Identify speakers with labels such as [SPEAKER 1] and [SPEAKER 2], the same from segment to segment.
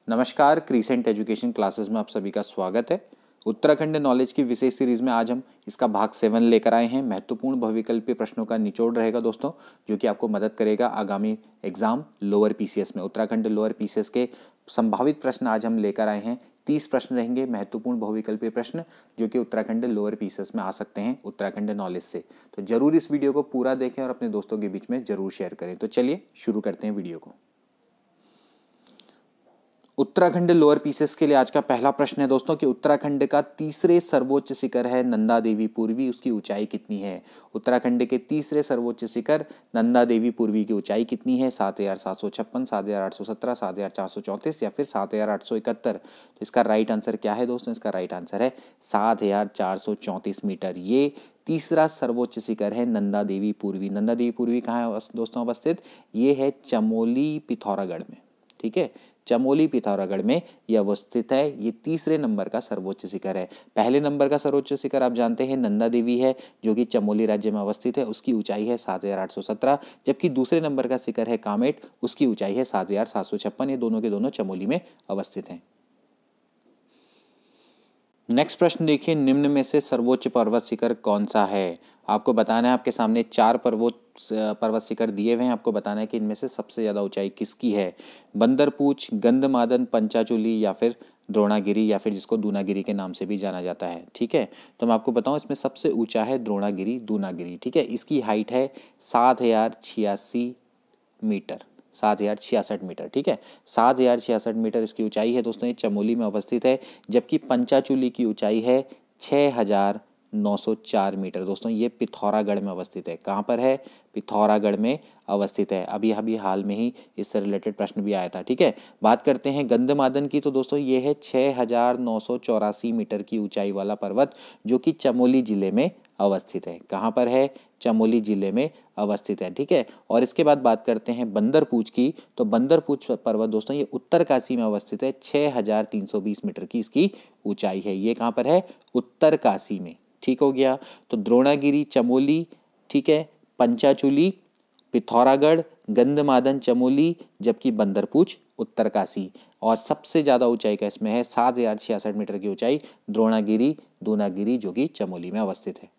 [SPEAKER 1] नमस्कार, crescent education classes में आप सभी का स्वागत है। उत्तराखंड नॉलेज की विशेष सीरीज में आज हम इसका भाग 7 लेकर आए हैं। महत्वपूर्ण बहुविकल्पीय प्रश्नों का निचोड़ रहेगा दोस्तों, जो कि आपको मदद करेगा आगामी एग्जाम लोअर पीसीएस में। उत्तराखंड लोअर पीसीएस के संभावित प्रश्न आज हम लेकर आए हैं। 30 प्रश्न रहेंगे महत्वपूर्ण बहुविकल्पीय प्रश्न, जो कि उत्तराखंड लोअर पीसीएस में आ सकते हैं उत्तराखंड नॉलेज से। तो जरूर इस वीडियो को पूरा देखें और अपने दोस्तों के बीच में जरूर शेयर करें। तो चलिए शुरू करते हैं वीडियो को। उत्तराखंड लोअर पीसेस के लिए आज का पहला प्रश्न है दोस्तों कि उत्तराखंड का तीसरे सर्वोच्च शिखर है नंदा देवी पूर्वी, उसकी ऊंचाई कितनी है। उत्तराखंड के तीसरे सर्वोच्च शिखर नंदा देवी पूर्वी की ऊंचाई कितनी है। 7,756, 7,817, 7,434 या फिर 7,871। तो इसका राइट आंसर क्या है दोस्तों? इसका राइट आंसर है 7,434 मीटर। ये तीसरा सर्वोच्च शिखर है नंदा देवी पूर्वी। नंदा देवी पूर्वी कहाँ है दोस्तों अवस्थित? ये है चमोली पिथौरागढ़ में। ठीक है, चमोली पिथौरागढ़ में यह अवस्थित है। ये तीसरे नंबर का सर्वोच्च शिखर है। पहले नंबर का सर्वोच्च शिखर आप जानते हैं नंदा देवी है, जो कि चमोली राज्य में अवस्थित है। उसकी ऊंचाई है 7,817, जबकि दूसरे नंबर का शिखर है कामेट, उसकी ऊंचाई है 7,756। ये दोनों के दोनों चमोली में अवस्थित हैं। नेक्स्ट प्रश्न देखिए, निम्न में से सर्वोच्च पर्वत शिखर कौन सा है। आपको बताना है, आपके सामने 4 पर्वत शिखर दिए हुए हैं। आपको बताना है कि इनमें से सबसे ज़्यादा ऊंचाई किसकी है। बंदरपूछ, गंधमादन, पंचाचूली या फिर द्रोणागिरी, या फिर जिसको दूनागिरी के नाम से भी जाना जाता है। ठीक है, तो मैं आपको बताऊं, इसमें सबसे ऊंचा है द्रोणागिरी, दूनागिरी। ठीक है, इसकी हाइट है 7,086 मीटर, 7,066 मीटर। ठीक है, 7,066 मीटर इसकी ऊंचाई है दोस्तों। ये चमोली में अवस्थित है, जबकि पंचाचूली की ऊंचाई है 6,904 मीटर दोस्तों। ये पिथौरागढ़ में अवस्थित है। कहाँ पर है? पिथौरागढ़ में अवस्थित है। अभी अभी हाल में ही इससे रिलेटेड प्रश्न भी आया था। ठीक है, बात करते हैं गंधमादन की, तो दोस्तों ये है 6,984 मीटर की ऊंचाई वाला पर्वत, जो कि चमोली जिले में अवस्थित है। कहाँ पर है? चमोली जिले में अवस्थित है। ठीक है, और इसके बाद बात करते हैं बंदरपूछ की, तो बंदरपूछ पर्वत दोस्तों ये उत्तरकाशी में अवस्थित है। 6,320 मीटर की इसकी ऊंचाई है। ये कहाँ पर है? उत्तरकाशी में। ठीक हो गया, तो द्रोणागिरी चमोली, ठीक है, पंचाचूली पिथौरागढ़, गंधमादन चमोली, जबकि बंदरपूछ उत्तरकाशी। और सबसे ज़्यादा ऊंचाई का इसमें है 7,066 मीटर की ऊंचाई द्रोणागिरी, दूनागिरी, जो कि चमोली में अवस्थित है।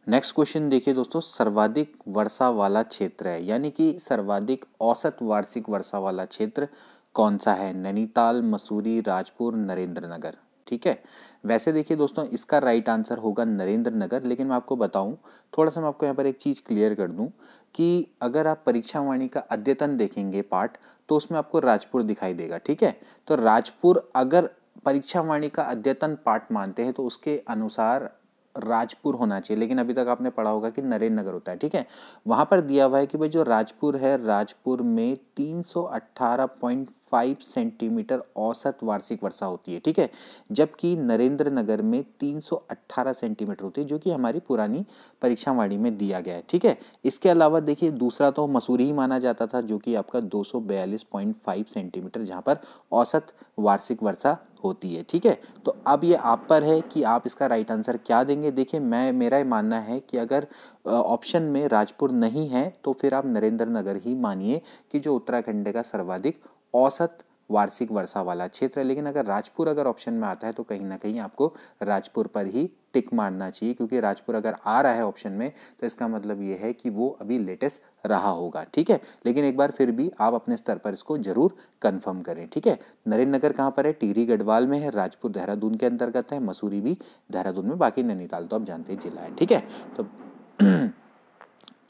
[SPEAKER 1] नेक्स्ट क्वेश्चन देखिए दोस्तों, सर्वाधिक वर्षा वाला क्षेत्र है, यानी कि सर्वाधिक औसत वार्षिक वर्षा वाला क्षेत्र कौन सा है। नैनीताल, मसूरी, राजपुर, नरेंद्र नगर। ठीक है, वैसे देखिए दोस्तों, इसका राइट आंसर होगा नरेंद्र नगर। लेकिन मैं आपको बताऊं, थोड़ा सा मैं आपको यहाँ पर एक चीज़ क्लियर कर दूं कि अगर आप परीक्षा वाणी का अद्यतन देखेंगे पार्ट, तो उसमें आपको राजपुर दिखाई देगा। ठीक है, तो राजपुर अगर परीक्षा वाणी का अद्यतन पार्ट मानते हैं तो उसके अनुसार राजपुर होना चाहिए। लेकिन अभी तक आपने पढ़ा होगा कि नरेंद्र नगर होता है। ठीक है, वहां पर दिया हुआ है कि भाई जो राजपुर है, राजपुर में 318.5 सेंटीमीटर औसत वार्षिक वर्षा होती है। ठीक है, जबकि नरेंद्र नगर में 318 सेंटीमीटर होती है, जो कि हमारी पुरानी परीक्षा वाणी में दिया गया है। ठीक है, इसके अलावा देखिए दूसरा तो मसूरी ही माना जाता था, जो कि आपका 242.5 सेंटीमीटर, जहां पर औसत वार्षिक वर्षा होती है। ठीक है, तो अब ये आप पर है कि आप इसका राइट आंसर क्या देंगे। देखिए, मेरा ये मानना है कि अगर ऑप्शन में राजपुर नहीं है तो फिर आप नरेंद्र नगर ही मानिए कि जो उत्तराखंड का सर्वाधिक औसत वार्षिक वर्षा वाला क्षेत्र है। लेकिन अगर राजपुर अगर ऑप्शन में आता है तो कहीं ना कहीं आपको राजपुर पर ही टिक मारना चाहिए, क्योंकि राजपुर अगर आ रहा है ऑप्शन में तो इसका मतलब ये है कि वो अभी लेटेस्ट रहा होगा। ठीक है, लेकिन एक बार फिर भी आप अपने स्तर पर इसको जरूर कंफर्म करें। ठीक है, नरेंद्र नगर कहाँ पर है? टिहरी गढ़वाल में है। राजपुर देहरादून के अंतर्गत है। मसूरी भी देहरादून में। बाकी नैनीताल तो आप जानते हैं जिला है। ठीक है,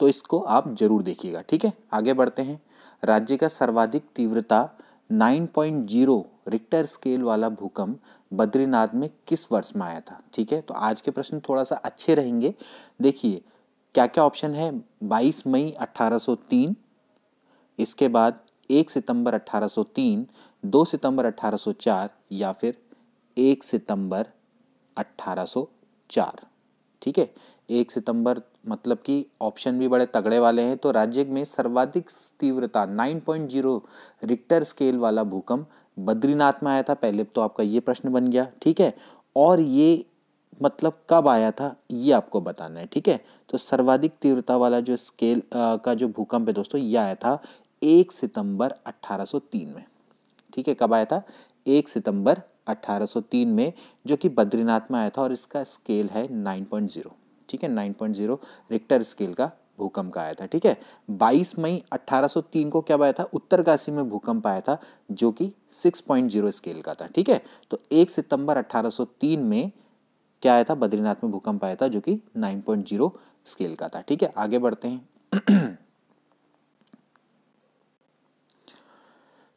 [SPEAKER 1] तो इसको आप जरूर देखिएगा। ठीक है, आगे बढ़ते हैं। राज्य का सर्वाधिक तीव्रता 9.0 रिक्टर स्केल वाला भूकंप बद्रीनाथ में किस वर्ष में आया था। ठीक है, तो आज के प्रश्न थोड़ा सा अच्छे रहेंगे। देखिए क्या क्या ऑप्शन है। 22 मई 1803, इसके बाद 1 सितंबर 1803, 2 सितंबर 1804 या फिर 1 सितंबर 1804। ठीक है, 1 सितंबर मतलब कि ऑप्शन भी बड़े तगड़े वाले हैं। तो राज्य में सर्वाधिक तीव्रता 9.0 रिक्टर स्केल वाला भूकंप बद्रीनाथ में आया था। पहले तो आपका ये प्रश्न बन गया। ठीक है, और ये मतलब कब आया था ये आपको बताना है। ठीक है, तो सर्वाधिक तीव्रता वाला जो स्केल का जो भूकंप है दोस्तों, ये आया था 1 सितंबर 1803 में। ठीक है, कब आया था? 1 सितंबर 1803 में, जो कि बद्रीनाथ में आया था और इसका स्केल है 9.0। ठीक है, 9.0 रिक्टर स्केल का भूकंप का आया था। ठीक है, 22 मई 1803 को क्या आया था? उत्तरकाशी में भूकंप आया था, जो कि 6.0 स्केल का था। ठीक है, तो 1 सितंबर 1803 में क्या आया था? बद्रीनाथ में भूकंप आया था, जो कि 9.0 स्केल का था। ठीक है, आगे बढ़ते हैं।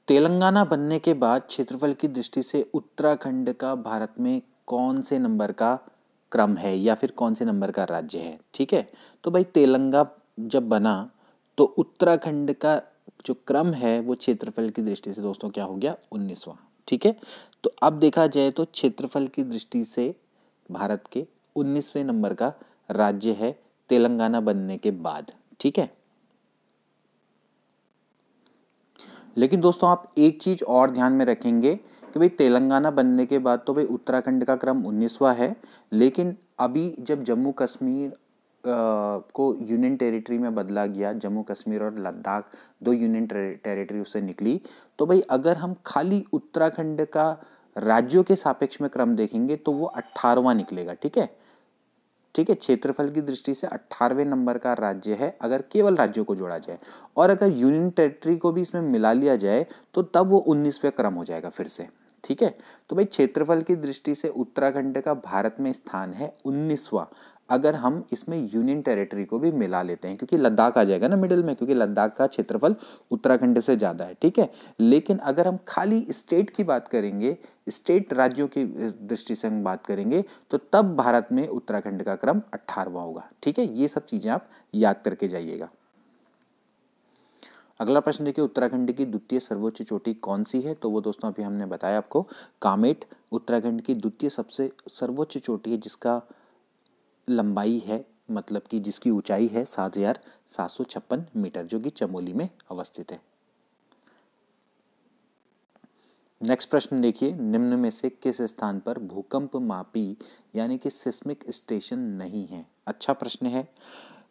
[SPEAKER 1] तेलंगाना बनने के बाद क्षेत्रफल की दृष्टि से उत्तराखंड का भारत में कौन से नंबर का क्रम है या फिर कौन से नंबर का राज्य है? ठीक है, तो भाई तेलंगाना जब बना तो उत्तराखंड का जो क्रम है वो क्षेत्रफल की दृष्टि से दोस्तों क्या हो गया? 19वां। ठीक है, तो अब देखा जाए तो क्षेत्रफल की दृष्टि से भारत के 19वें नंबर का राज्य है तेलंगाना बनने के बाद। ठीक है, लेकिन दोस्तों आप एक चीज और ध्यान में रखेंगे कि भाई तेलंगाना बनने के बाद तो भाई उत्तराखंड का क्रम 19वां है, लेकिन अभी जब जम्मू कश्मीर को यूनियन टेरिटरी में बदला गया, जम्मू कश्मीर और लद्दाख 2 यूनियन टेरिटरी उससे निकली, तो भाई अगर हम खाली उत्तराखंड का राज्यों के सापेक्ष में क्रम देखेंगे तो वो 18वां निकलेगा। ठीक है, ठीक है, क्षेत्रफल की दृष्टि से 18वें नंबर का राज्य है अगर केवल राज्यों को जोड़ा जाए, और अगर यूनियन टेरिटरी को भी इसमें मिला लिया जाए तो तब वो 19वें क्रम हो जाएगा फिर से। ठीक है, तो भाई क्षेत्रफल की दृष्टि से उत्तराखंड का भारत में स्थान है 19वां, अगर हम इसमें यूनियन टेरिटरी को भी मिला लेते हैं, क्योंकि लद्दाख आ जाएगा ना मिडिल में, क्योंकि लद्दाख का क्षेत्रफल उत्तराखंड से ज़्यादा है। ठीक है, लेकिन अगर हम खाली स्टेट की बात करेंगे, स्टेट राज्यों की दृष्टि से हम बात करेंगे, तो तब भारत में उत्तराखंड का क्रम 18वां होगा। ठीक है, ये सब चीज़ें आप याद करके जाइएगा। अगला प्रश्न देखिए, उत्तराखंड की द्वितीय सर्वोच्च चोटी कौन सी है? तो वो दोस्तों अभी हमने बताया आपको, कामेट उत्तराखंड की द्वितीय सबसे सर्वोच्च चोटी है, जिसका लंबाई है, मतलब कि जिसकी ऊंचाई है 7,756 मीटर, जो कि चमोली में अवस्थित है। नेक्स्ट प्रश्न देखिए, निम्न में से किस स्थान पर भूकंप मापी यानी कि सिस्मिक स्टेशन नहीं है? अच्छा प्रश्न है।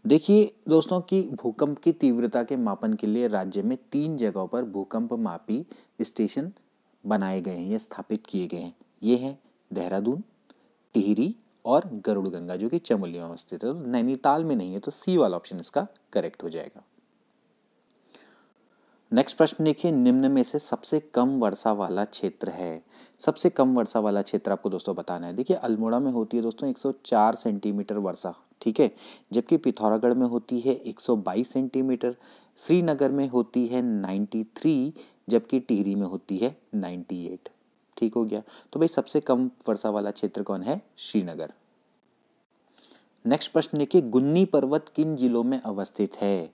[SPEAKER 1] देखिए दोस्तों कि भूकंप की तीव्रता के मापन के लिए राज्य में 3 जगहों पर भूकंप मापी स्टेशन बनाए गए हैं या स्थापित किए गए हैं। ये हैं देहरादून, टिहरी और गरुड़गंगा, जो कि चमोली में अवस्थित है। तो नैनीताल में नहीं है, तो सी वाला ऑप्शन इसका करेक्ट हो जाएगा। नेक्स्ट प्रश्न देखिए, निम्न में से सबसे कम वर्षा वाला क्षेत्र है? सबसे कम वर्षा वाला क्षेत्र आपको दोस्तों बताना है। देखिए अल्मोड़ा में होती है दोस्तों 104 सेंटीमीटर वर्षा। ठीक है, जबकि पिथौरागढ़ में होती है 122 सेंटीमीटर, श्रीनगर में होती है 93, जबकि टिहरी में होती है 98। ठीक हो गया, तो भाई सबसे कम वर्षा वाला क्षेत्र कौन है? श्रीनगर। नेक्स्ट प्रश्न देखिए, गुन्नी पर्वत किन जिलों में अवस्थित है?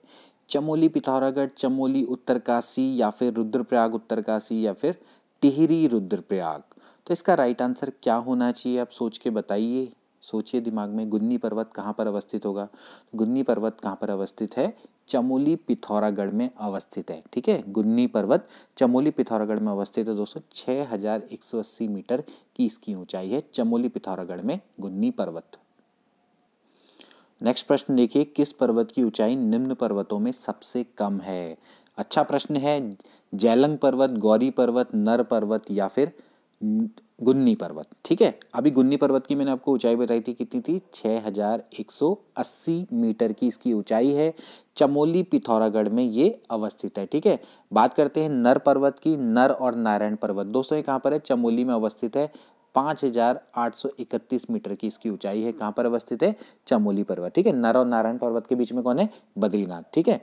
[SPEAKER 1] चमोली पिथौरागढ़, चमोली उत्तरकाशी, या फिर रुद्रप्रयाग उत्तरकाशी, या फिर टिहरी रुद्रप्रयाग? तो इसका राइट आंसर क्या होना चाहिए? आप सोच के बताइए, सोचिए दिमाग में, गुन्नी पर्वत कहाँ पर अवस्थित होगा? गुन्नी पर्वत कहाँ पर अवस्थित है? चमोली पिथौरागढ़ में अवस्थित है। ठीक है, गुन्नी पर्वत चमोली पिथौरागढ़ में अवस्थित है दोस्तों। 6,180 मीटर की इसकी ऊंचाई है चमोली पिथौरागढ़ में गुन्नी पर्वत। नेक्स्ट प्रश्न देखिए, किस पर्वत की ऊंचाई निम्न पर्वतों में सबसे कम है? अच्छा प्रश्न है। जेलंग पर्वत, गौरी पर्वत, नर पर्वत, या फिर गुन्नी पर्वत? ठीक है, अभी गुन्नी पर्वत की मैंने आपको ऊंचाई बताई थी, कितनी थी? 6,180 मीटर की इसकी ऊंचाई है, चमोली पिथौरागढ़ में ये अवस्थित है। ठीक है, बात करते हैं नर पर्वत की। नर और नारायण पर्वत दोस्तों ये कहाँ पर है? चमोली में अवस्थित है। 5,831 मीटर की इसकी ऊंचाई है। कहाँ पर अवस्थित है? चमोली पर्वत। ठीक है, नर और नारायण पर्वत के बीच में कौन है? बद्रीनाथ। ठीक है,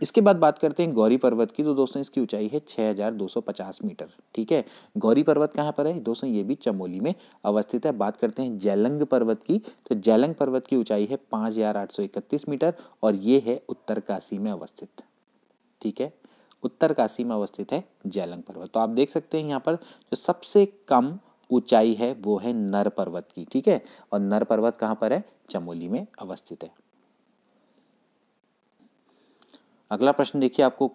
[SPEAKER 1] इसके बाद बात करते हैं गौरी पर्वत की। तो दोस्तों इसकी ऊंचाई है 6,250 मीटर। ठीक है, गौरी पर्वत कहाँ पर है दोस्तों? ये भी चमोली में अवस्थित है। बात करते हैं जेलंग पर्वत की। तो जेलंग पर्वत की ऊंचाई है 5,831 मीटर और ये है उत्तरकाशी में अवस्थित। ठीक है, उत्तरकाशी में अवस्थित है जेलंग पर्वत। तो आप देख सकते हैं यहाँ पर जो सबसे कम ऊंचाई है वो है नर पर्वत की। ठीक है, और नर पर्वत कहाँ पर है? चमोली में अवस्थित है। अगला प्रश्न देखिए, आपको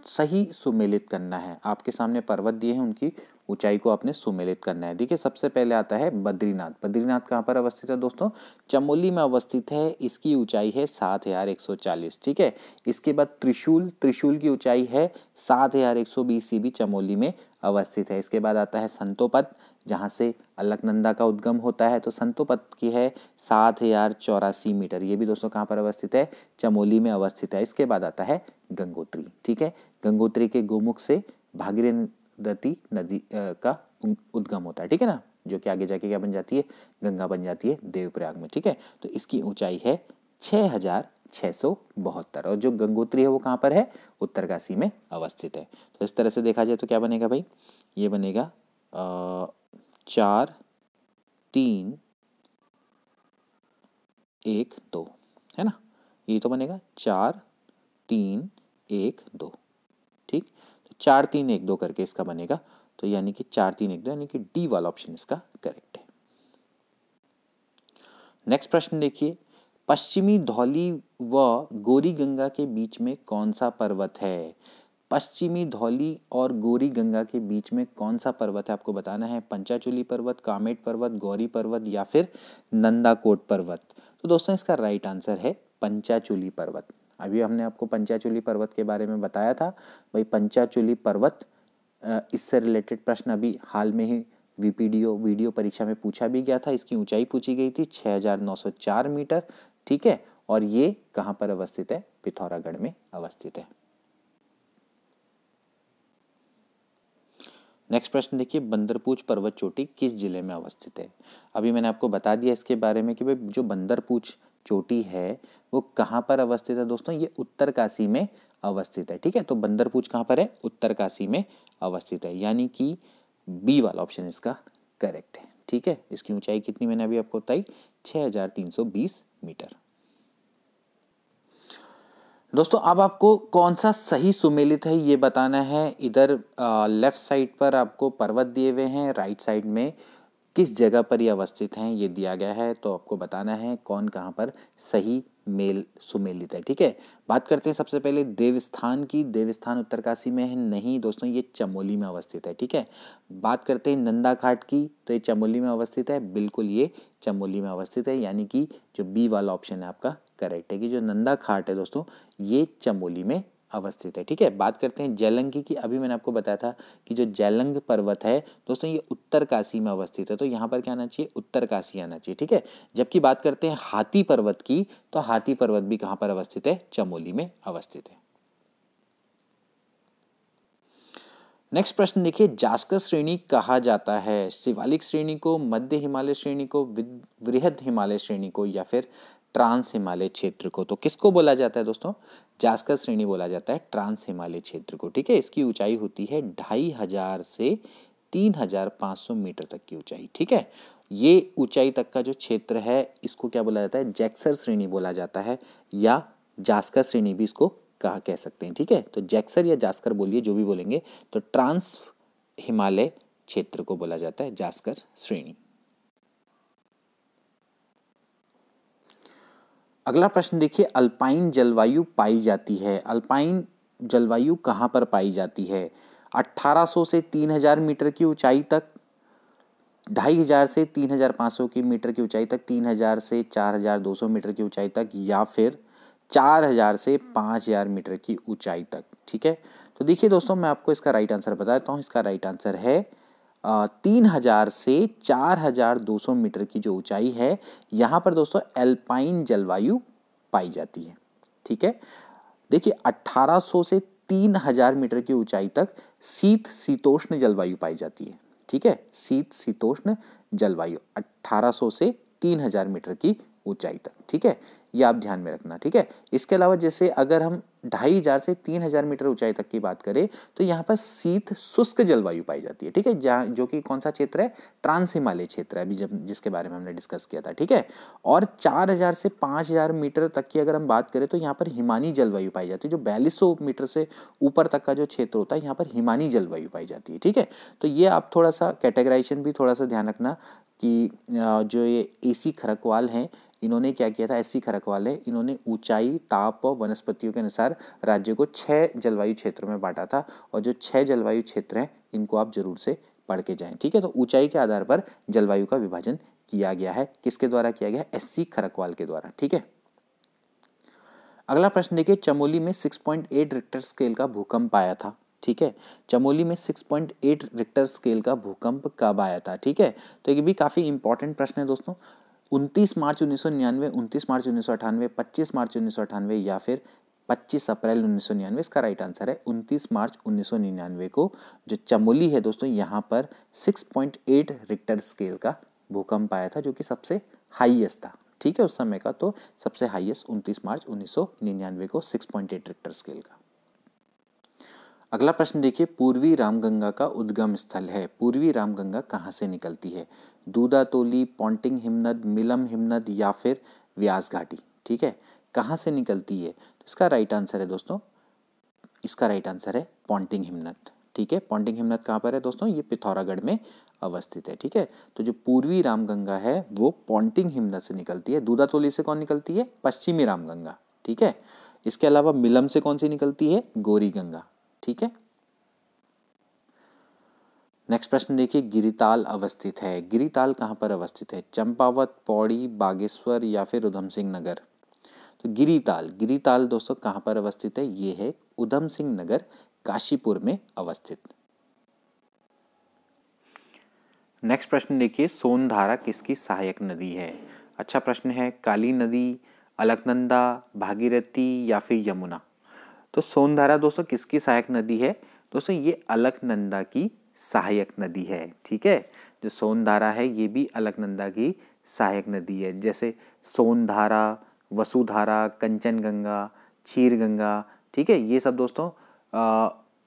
[SPEAKER 1] सही सुमेलित करना है। आपके सामने पर्वत दिए हैं, उनकी ऊंचाई को आपने सुमेलित करना है। देखिए सबसे पहले आता है बद्रीनाथ। बद्रीनाथ कहाँ पर अवस्थित है दोस्तों? चमोली में अवस्थित है। इसकी ऊंचाई है 7140, ठीक है। इसके बाद त्रिशूल। त्रिशूल की ऊंचाई है 7120, ये भी चमोली में अवस्थित है। इसके बाद आता है संतोपत, जहाँ से अलकनंदा का उद्गम होता है, तो संतोपत की है 7084 मीटर, ये भी दोस्तों कहाँ पर अवस्थित है? चमोली में अवस्थित है। इसके बाद आता है गंगोत्री, ठीक है। गंगोत्री के गोमुख से भागीरथी नदी का उद्गम होता है, ठीक है ना, जो कि आगे जाके क्या बन जाती है? गंगा बन जाती है देवप्रयाग में, ठीक है। तो इसकी ऊंचाई है 6672, और जो गंगोत्री है वो कहाँ पर है? उत्तरकाशी में अवस्थित है। तो इस तरह से देखा जाए तो क्या बनेगा भाई? ये बनेगा 4 3 1 2, है ना, ये तो बनेगा 4 3 1 2, ठीक। तो 4 3 1 2 करके इसका बनेगा, तो यानी कि 4 3 1 2, यानी कि डी वाला ऑप्शन इसका करेक्ट है। नेक्स्ट प्रश्न देखिए, पश्चिमी धौली व गौरी गंगा के बीच में कौन सा पर्वत है? पश्चिमी धौली और गौरी गंगा के बीच में कौन सा पर्वत है आपको बताना है। पंचाचूली पर्वत, कामेट पर्वत, गौरी पर्वत या फिर नंदाकोट पर्वत। तो दोस्तों इसका राइट आंसर है पंचाचूली पर्वत। अभी हमने आपको पंचाचूली पर्वत के बारे में बताया था भाई। पंचाचूली पर्वत, इससे रिलेटेड प्रश्न अभी हाल में ही वीडियो परीक्षा में पूछा भी गया था। इसकी ऊंचाई पूछी गई थी 6904 मीटर, ठीक है। और ये कहाँ पर अवस्थित है? पिथौरागढ़ में अवस्थित है। नेक्स्ट प्रश्न देखिए, बंदरपूछ पर्वत चोटी किस जिले में अवस्थित है? अभी मैंने आपको बता दिया इसके बारे में कि भाई जो बंदरपूछ चोटी है वो कहाँ पर अवस्थित है दोस्तों? ये उत्तरकाशी में अवस्थित है, ठीक है। तो बंदरपूछ कहाँ पर है? उत्तरकाशी में अवस्थित है, यानी कि बी वाला ऑप्शन इसका करेक्ट है, ठीक है। इसकी ऊंचाई कितनी मैंने अभी आपको बताई? 6320 मीटर। दोस्तों अब आपको कौन सा सही सुमेलित है ये बताना है। इधर लेफ्ट साइड पर आपको पर्वत दिए हुए हैं, राइट साइड में किस जगह पर ये अवस्थित हैं ये दिया गया है। तो आपको बताना है कौन कहाँ पर सही मेल सुमेलित है, ठीक है। बात करते हैं सबसे पहले देवस्थान की। देवस्थान उत्तरकाशी में है? नहीं दोस्तों, ये चमोली में अवस्थित है, ठीक है। बात करते हैं नंदा घाट की, तो ये चमोली में अवस्थित है, बिल्कुल ये चमोली में अवस्थित है, यानी कि जो बी वाला ऑप्शन है आपका करेक्ट है कि जो नंदा घाट है दोस्तों ये चमोली में अवस्थित है, ठीक है। बात करते हैं जैलंगी की। अभी मैंने आपको बताया था कि जो जैलंग पर्वत है दोस्तों ये उत्तरकाशी में अवस्थित है, तो यहाँ पर क्या आना चाहिए? उत्तरकाशी आना चाहिए, ठीक है। जबकि बात करते हैं हाथी पर्वत की, तो हाथी पर्वत भी कहाँ पर अवस्थित है? चमोली में अवस्थित है। नेक्स्ट प्रश्न देखिए, जास्कर श्रेणी कहा जाता है? शिवालिक श्रेणी को, मध्य हिमालय श्रेणी को, वृहद हिमालय श्रेणी को या फिर ट्रांस हिमालय क्षेत्र को? तो किसको बोला जाता है दोस्तों? जास्कर श्रेणी बोला जाता है ट्रांस हिमालय क्षेत्र को, ठीक है। इसकी ऊंचाई होती है 2500 से 3500 मीटर तक की ऊंचाई, ठीक है। ये ऊंचाई तक का जो क्षेत्र है इसको क्या बोला जाता है? जैक्सर श्रेणी बोला जाता है, या जास्कर श्रेणी भी इसको कह सकते हैं, ठीक है। तो जैक्सर या जास्कर बोलिए, जो भी बोलेंगे। तो ट्रांस हिमालय क्षेत्र को बोला जाता है जास्कर श्रेणी। अगला प्रश्न देखिए, अल्पाइन जलवायु पाई जाती है। अल्पाइन जलवायु कहाँ पर पाई जाती है? 1800 से 3000 मीटर की ऊंचाई तक, 2500 से 3500 की मीटर की ऊंचाई तक, 3000 से 4200 मीटर की ऊंचाई तक, या फिर 4000 से 5000 मीटर की ऊंचाई तक, ठीक है। तो देखिए दोस्तों मैं आपको इसका राइट आंसर बता देता हूँ। इसका राइट आंसर है 3000 से 4200 मीटर की जो ऊंचाई है यहाँ पर दोस्तों एल्पाइन जलवायु पाई जाती है, ठीक है। देखिए 1800 से 3000 मीटर की ऊंचाई तक शीत शीतोष्ण जलवायु पाई जाती है, ठीक है। शीत शीतोष्ण जलवायु 1800 से 3000 मीटर की ऊंचाई तक, ठीक है। ये आप ध्यान में रखना, ठीक है। इसके अलावा जैसे अगर हम 2500 से 3000 मीटर ऊंचाई तक की बात करें तो यहाँ पर शीत शुष्क जलवायु पाई जाती है, ठीक है। जहाँ जो कि कौन सा क्षेत्र है? ट्रांस हिमालय क्षेत्र है, अभी जब जिसके बारे में हमने डिस्कस किया था, ठीक है। और 4000 से 5000 मीटर तक की अगर हम बात करें तो यहाँ पर हिमानी जलवायु पाई जाती है। जो 4200 मीटर से ऊपर तक का जो क्षेत्र होता है यहाँ पर हिमानी जलवायु पाई जाती है, ठीक है। तो ये आप थोड़ा सा कैटेगराइजेशन भी थोड़ा सा ध्यान रखना कि जो ये एसी खरकवाल हैं इन्होंने क्या किया था। एसी खरकवाल है, इन्होंने ऊंचाई, ताप और वनस्पतियों के अनुसार राज्य को 6 जलवायु क्षेत्रों में बांटा था, और जो 6 जलवायु क्षेत्र हैं इनको आप जरूर से पढ़ के जाएं, ठीक है। तो ऊंचाई के आधार पर जलवायु का विभाजन किया गया है, किसके द्वारा किया गया है? एससी खरकवाल के द्वारा, ठीक है। अगला प्रश्न देखिए, चमोली में 6.8 रिक्टर स्केल का भूकंप आया था, ठीक है। चमोली में 6.8 रिक्टर स्केल का भूकंप कब आया था, ठीक है। तो ये भी काफी इंपॉर्टेंट प्रश्न है दोस्तों। 29 मार्च 1999, 29 मार्च 1998, 25 मार्च 1998 या फिर 25 अप्रैल 1999? इसका राइट आंसर है 29 मार्च 1999 को जो चमोली है दोस्तों, यहाँ पर 6.8 रिक्टर स्केल का भूकंप आया था, जो कि सबसे हाईएस्ट था, ठीक है, उस समय का। तो सबसे हाईएस्ट 29 मार्च 1999 को 6.8 रिक्टर स्केल का। अगला प्रश्न देखिए, पूर्वी रामगंगा का उद्गम स्थल है। पूर्वी रामगंगा कहाँ से निकलती है? दूधातोली, पॉन्टिंग हिमनद, मिलम हिमनद या फिर व्यास घाटी, ठीक है। कहाँ से निकलती है? तो इसका राइट आंसर है दोस्तों, इसका राइट आंसर है पॉन्टिंग हिमनद, ठीक है। पॉन्टिंग हिमनद कहाँ पर है दोस्तों? ये पिथौरागढ़ में अवस्थित है, ठीक है। तो जो पूर्वी रामगंगा है वो पॉन्टिंग हिमनद से निकलती है। दूधातोली से कौन निकलती है? पश्चिमी रामगंगा, ठीक है। इसके अलावा मिलम से कौन सी निकलती है? गौरी गंगा, ठीक है। नेक्स्ट प्रश्न देखिए, गिरिताल अवस्थित है। गिरिताल कहाँ पर अवस्थित है? चंपावत, पौड़ी, बागेश्वर या फिर उधम सिंह नगर? तो गिरिताल, गिरिताल दोस्तों कहाँ पर अवस्थित है? ये है उधम सिंह नगर, काशीपुर में अवस्थित। नेक्स्ट प्रश्न देखिए, सोनधारा किसकी सहायक नदी है? अच्छा प्रश्न है। काली नदी, अलकनंदा, भागीरथी या फिर यमुना? तो सोनधारा दोस्तों किसकी सहायक नदी है? दोस्तों ये अलकनंदा की सहायक नदी है, ठीक है। जो सोनधारा है ये भी अलकनंदा की सहायक नदी है। जैसे सोनधारा, वसुधारा, कंचनगंगा, क्षीरगंगा, ठीक है, ये सब दोस्तों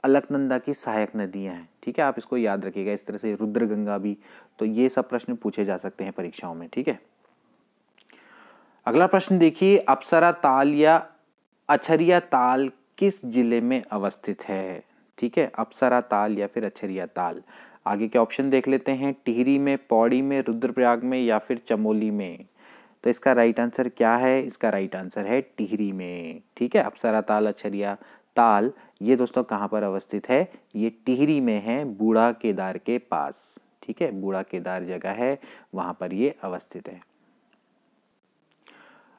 [SPEAKER 1] अलकनंदा की सहायक नदियां हैं, ठीक है। आप इसको याद रखिएगा। इस तरह से रुद्रगंगा भी। तो ये सब प्रश्न पूछे जा सकते हैं परीक्षाओं में, ठीक है। अगला प्रश्न देखिए, अप्सरा ताल या अछरिया ताल किस जिले में अवस्थित है? ठीक है, अप्सरा ताल या फिर अछरिया ताल। आगे के ऑप्शन देख लेते हैं, टिहरी में, पौड़ी में, रुद्रप्रयाग में या फिर चमोली में? तो इसका राइट आंसर क्या है? इसका राइट आंसर है टिहरी में, ठीक है। अप्सरा ताल, अछरिया ताल ये दोस्तों कहाँ पर अवस्थित है? ये टिहरी में है, बूढ़ा केदार के पास, ठीक है। बूढ़ा केदार जगह है, वहां पर ये अवस्थित है।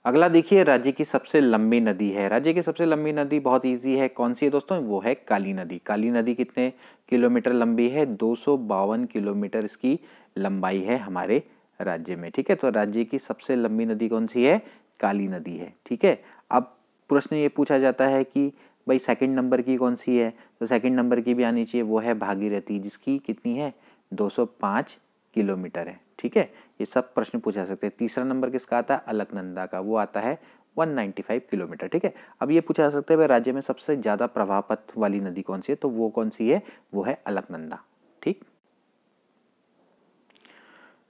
[SPEAKER 1] अगला देखिए, राज्य की सबसे लंबी नदी है। राज्य की सबसे लंबी नदी बहुत इजी है, कौन सी है दोस्तों? वो है काली नदी। काली नदी कितने किलोमीटर लंबी है? 252 किलोमीटर इसकी लंबाई है हमारे राज्य में, ठीक है। तो राज्य की सबसे लंबी नदी कौन सी है? काली नदी है, ठीक है। अब प्रश्न ये पूछा जाता है कि भाई सेकंड नंबर की कौन सी है? तो सेकंड नंबर की भी आनी चाहिए, वो है भागीरथी, जिसकी कितनी है? 205 किलोमीटर है, ठीक है। ये सब प्रश्न पूछा सकते हैं। तीसरा नंबर किसका आता है? अलकनंदा का, वो आता है 195 किलोमीटर, ठीक है। अब ये पूछा जा सकता है राज्य में सबसे ज्यादा प्रवाह पथ वाली नदी कौन सी है? तो वो कौन सी है? वो है अलकनंदा, ठीक।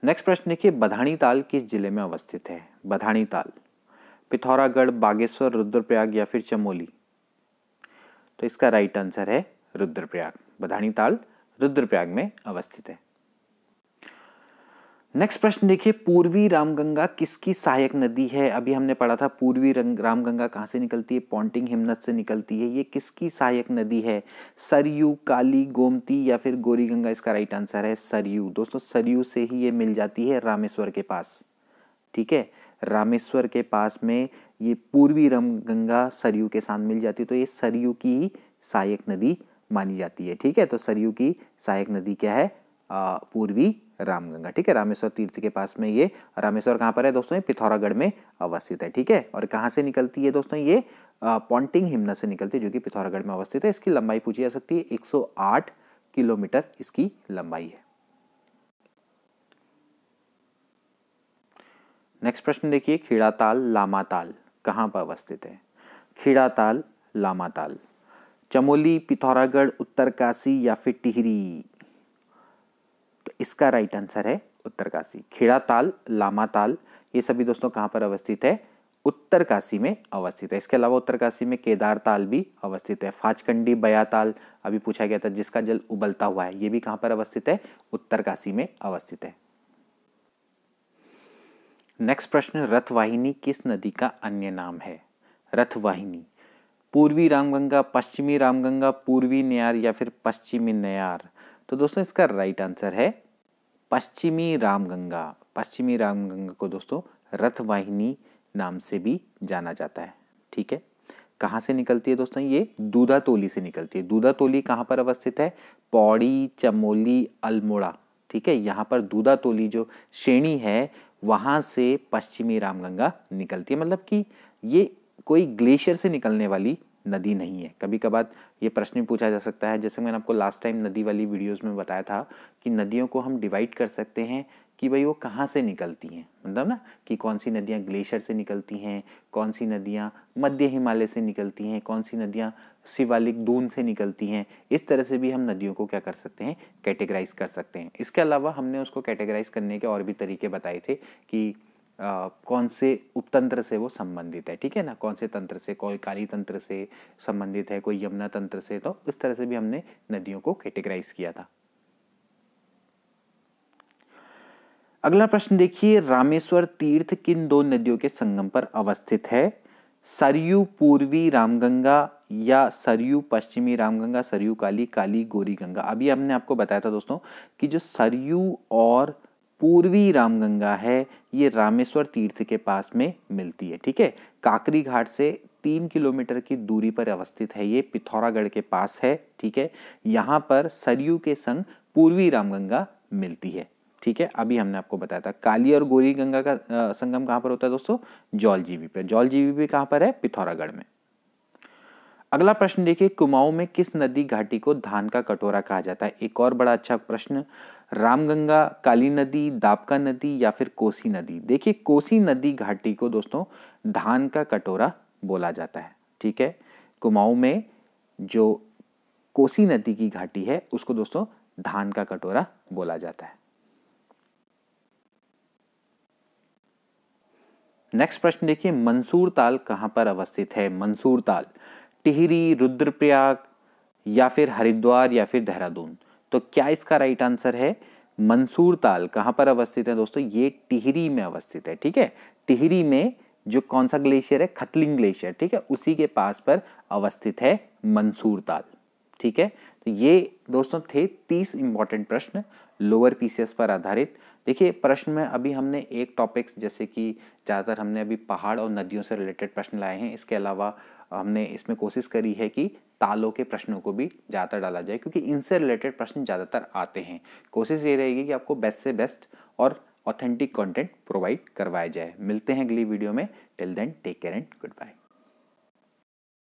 [SPEAKER 1] नेक्स्ट प्रश्न देखिए, बधानी ताल किस जिले में अवस्थित है? बधानी ताल पिथौरागढ़, बागेश्वर, रुद्रप्रयाग या फिर चमोली? तो इसका राइट आंसर है रुद्रप्रयाग। बधानी ताल रुद्रप्रयाग में अवस्थित है। नेक्स्ट प्रश्न देखिए, पूर्वी रामगंगा किसकी सहायक नदी है? अभी हमने पढ़ा था पूर्वी रामगंगा कहाँ से निकलती है? पॉन्टिंग हिमनद से निकलती है। ये किसकी सहायक नदी है? सरयू, काली, गोमती या फिर गौरी गंगा? इसका राइट आंसर है सरयू। दोस्तों सरयू से ही ये मिल जाती है रामेश्वर के पास, ठीक है। रामेश्वर के पास में ये पूर्वी रामगंगा सरयू के साथ मिल जाती है, तो ये सरयू की सहायक नदी मानी जाती है, ठीक है। तो सरयू की सहायक नदी क्या है? पूर्वी रामगंगा, ठीक है। रामेश्वर तीर्थ के पास में ये, रामेश्वर कहाँ पर है दोस्तों? ये पिथौरागढ़ में अवस्थित है, ठीक है। और कहाँ से निकलती है दोस्तों? ये पॉन्टिंग हिमनद से निकलती है, जो कि पिथौरागढ़ में अवस्थित है। इसकी लंबाई पूछी जा सकती है, 108 किलोमीटर इसकी लंबाई है। नेक्स्ट प्रश्न देखिए, खीड़ाताल, लामाताल कहाँ पर अवस्थित है? खीड़ाताल, लामाताल चमोली, पिथौरागढ़, उत्तरकाशी या फिर टिहरी? तो इसका राइट आंसर है उत्तरकाशी। खीड़ाताल, लामाताल ये सभी दोस्तों कहाँ पर अवस्थित है? उत्तरकाशी में अवस्थित है। इसके अलावा उत्तरकाशी में केदार ताल भी अवस्थित है। फाचकंडी, बयाताल अभी पूछा गया था, जिसका जल उबलता हुआ है, ये भी कहाँ पर अवस्थित है? उत्तरकाशी में अवस्थित है। नेक्स्ट प्रश्न, रथवाहिनी किस नदी का अन्य नाम है? रथवाहिनी पूर्वी रामगंगा, पश्चिमी रामगंगा, पूर्वी नयार या फिर पश्चिमी नयार? तो दोस्तों इसका राइट आंसर है पश्चिमी रामगंगा। पश्चिमी रामगंगा को दोस्तों रथवाहिनी नाम से भी जाना जाता है। ठीक है, कहाँ से निकलती है दोस्तों? ये दूधातोली से निकलती है। दूधातोली कहाँ पर अवस्थित है? पौड़ी, चमोली, अल्मोड़ा। ठीक है, यहाँ पर दूधातोली जो श्रेणी है वहाँ से पश्चिमी रामगंगा निकलती है। मतलब कि ये कोई ग्लेशियर से निकलने वाली नदी नहीं है। कभी कभार ये प्रश्न पूछा जा सकता है, जैसे मैंने आपको लास्ट टाइम नदी वाली वीडियोस में बताया था कि नदियों को हम डिवाइड कर सकते हैं कि भाई वो कहाँ से निकलती हैं, मतलब ना कि कौन सी नदियाँ ग्लेशियर से निकलती हैं, कौन सी नदियाँ मध्य हिमालय से निकलती हैं, कौन सी नदियाँ शिवालिक दून से निकलती हैं। इस तरह से भी हम नदियों को क्या कर सकते हैं? कैटेगराइज कर सकते हैं। इसके अलावा हमने उसको कैटेगराइज करने के और भी तरीके बताए थे कि कौन से उपतंत्र से वो संबंधित है। ठीक है ना, कौन से तंत्र से, कोई काली तंत्र से संबंधित है, कोई यमुना तंत्र से। तो इस तरह से भी हमने नदियों को कैटेगराइज किया था। अगला प्रश्न देखिए, रामेश्वर तीर्थ किन दो नदियों के संगम पर अवस्थित है? सरयू पूर्वी रामगंगा या सरयू पश्चिमी रामगंगा, सरयू काली, काली गौरी गंगा। अभी हमने आपको बताया था दोस्तों कि जो सरयू और पूर्वी रामगंगा है ये रामेश्वर तीर्थ के पास में मिलती है। ठीक है, काकरी घाट से 3 किलोमीटर की दूरी पर अवस्थित है, ये पिथौरागढ़ के पास है। ठीक है, यहाँ पर सरयू के संग पूर्वी रामगंगा मिलती है। ठीक है, अभी हमने आपको बताया था काली और गौरी गंगा का संगम कहाँ पर होता है दोस्तों? जौलजीबी पे। जौलजीबी भी कहाँ पर है? पिथौरागढ़ में। अगला प्रश्न देखिए, कुमाऊं में किस नदी घाटी को धान का कटोरा कहा जाता है? एक और बड़ा अच्छा प्रश्न, रामगंगा, काली नदी, दाबका नदी या फिर कोसी नदी। देखिए कोसी नदी घाटी को दोस्तों धान का कटोरा बोला जाता है। ठीक है, कुमाऊं में जो कोसी नदी की घाटी है उसको दोस्तों धान का कटोरा बोला जाता है। नेक्स्ट प्रश्न देखिए, मंसूर ताल कहां पर अवस्थित है? मंसूर ताल टिहरी, रुद्रप्रयाग या फिर हरिद्वार या फिर देहरादून। तो क्या इसका राइट आंसर है? मंसूर ताल कहां पर अवस्थित है दोस्तों? ये टिहरी में अवस्थित है। ठीक है, टिहरी में जो कौन सा ग्लेशियर है? खतलिंग ग्लेशियर। ठीक है, उसी के पास पर अवस्थित है मंसूर ताल। ठीक है, तो ये दोस्तों थे 30 इंपॉर्टेंट प्रश्न लोअर पीसीएस पर आधारित। देखिए प्रश्न में अभी हमने एक टॉपिक्स जैसे कि ज़्यादातर हमने अभी पहाड़ और नदियों से रिलेटेड प्रश्न लाए हैं। इसके अलावा हमने इसमें कोशिश करी है कि तालों के प्रश्नों को भी ज़्यादातर डाला जाए, क्योंकि इनसे रिलेटेड प्रश्न ज़्यादातर आते हैं। कोशिश ये रहेगी कि आपको बेस्ट से बेस्ट और ऑथेंटिक कंटेंट प्रोवाइड करवाया जाए। मिलते हैं अगली वीडियो में। Till then take care and good bye.